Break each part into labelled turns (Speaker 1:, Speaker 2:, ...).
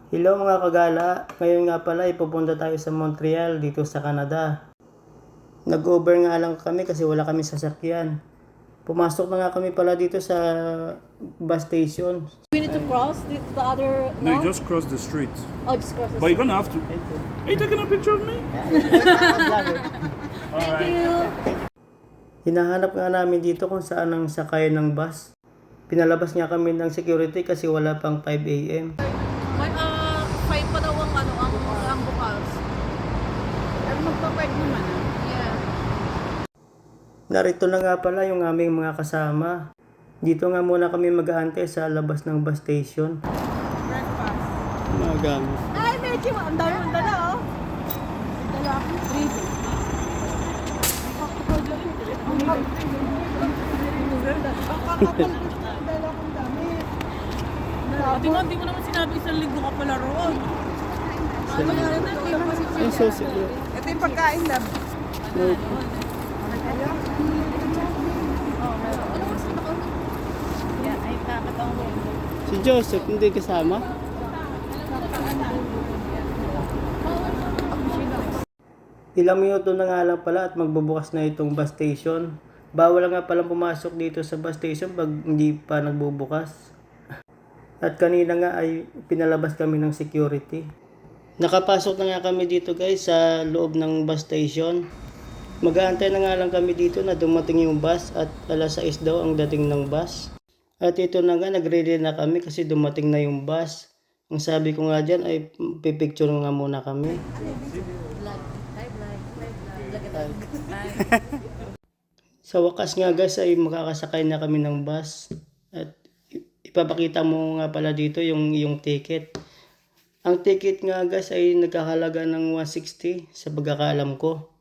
Speaker 1: Hello mga kagala, ngayon nga pala ipupunta tayo sa Montreal dito sa Canada. Nag-Uber nga lang kami kasi wala kami sasakyan. Pumasok na nga kami pala dito sa bus station.
Speaker 2: We need to cross the other.
Speaker 3: No, you just cross the street.
Speaker 2: Oh, just cross the
Speaker 3: But you're gonna have to. Are you taking a picture of me?
Speaker 2: Thank you.
Speaker 1: Hinahanap nga namin dito kung saan ang sakayan ng bus. Pinalabas nga kami ng security kasi wala pang 5 a.m.
Speaker 2: May 5 pa daw ang bukas. Pero magpa-5 naman Yeah.
Speaker 1: Narito na nga pala yung aming mga kasama. Dito nga muna kami mag-aantay sa labas ng bus station.
Speaker 2: Breakfast.
Speaker 1: Mga gamit.
Speaker 2: Ay, medyo ang dami mong dala oh. Dala akong 3. Ate nga, hindi ko naman sinabi isang linggo ka pala roon. Ito yung pagkain lab.
Speaker 1: Si Joseph hindi kasama? Ilang minuto na nga lang pala at magbubukas na itong bus station. Bawal nga palang pumasok dito sa bus station pag hindi pa nagbubukas. At kanina nga ay pinalabas kami ng security. Nakapasok na nga kami dito guys sa loob ng bus station. Mag-aantay na nga lang kami dito na dumating yung bus at alas 6 daw ang dating ng bus. At ito na nga, nag-ready na kami kasi dumating na yung bus. Ang sabi ko nga dyan ay pipicture nga muna kami. Sa wakas nga guys ay makakasakay na kami ng bus. At ipapakita mo nga pala dito yung ticket. Ang ticket nga guys ay nagkahalaga ng 160 sa pagkakaalam ko.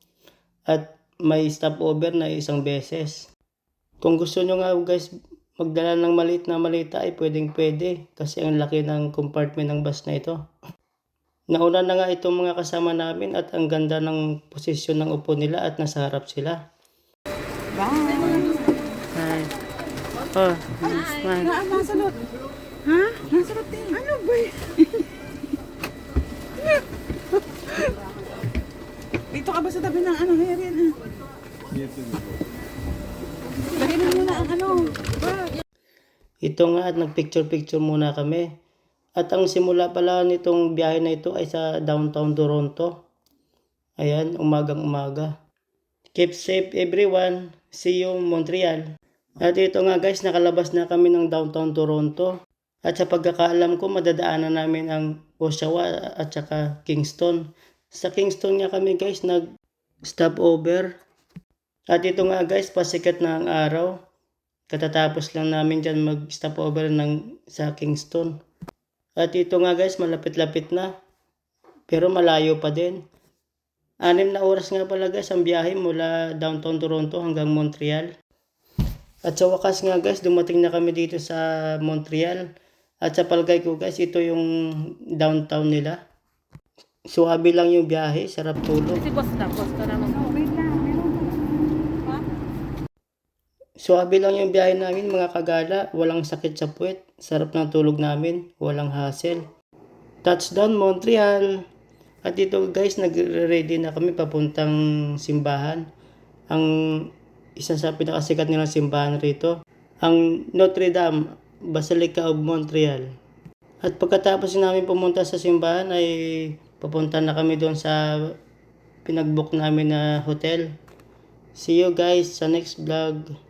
Speaker 1: At may stopover na isang beses. Kung gusto nyo nga guys magdala ng maliit na malita ay pwede kasi ang laki ng compartment ng bus na ito. Nauna na nga itong mga kasama namin at ang ganda ng posisyon ng upo nila at nasa harap sila.
Speaker 2: Bye.
Speaker 1: Hi. Oh, smile.
Speaker 2: Nasalot. Ha? Nasalot din. Ano ba Dito ka ba sa tabi ng Herian? Lagyan mo muna ang
Speaker 1: Ito nga at nagpicture muna kami. At ang simula pala nitong biyahe na ito ay sa downtown Toronto. Ayan, umagang-umaga. Keep safe everyone. See you Montreal. At ito nga guys, nakalabas na kami ng downtown Toronto. At sa pagkakaalam ko, madadaanan namin ang Oshawa at saka Kingston. Sa Kingston nga kami guys, nag-stop over. At ito nga guys, pasikat na ang araw. Katatapos lang namin dyan mag-stop over sa Kingston. At ito nga guys, malapit-lapit na. Pero malayo pa din. 6 na oras nga pala guys ang biyahe mula downtown Toronto hanggang Montreal. At sa wakas nga guys, dumating na kami dito sa Montreal. At sa palagay ko guys, ito yung downtown nila. Suwabe lang yung biyahe, sarap tulog.
Speaker 2: Si boss ka naman.
Speaker 1: Suwabe lang yung biyahe namin mga kagala, walang sakit sa puwet, sarap ng tulog namin, walang hassle. Touchdown Montreal! At dito guys, nagre-ready na kami papuntang simbahan. Ang isa sa pinakasikat nilang simbahan rito, ang Notre Dame, Basilica of Montreal. At pagkatapos namin pumunta sa simbahan ay papunta na kami doon sa pinag-book namin na hotel. See you guys sa next vlog.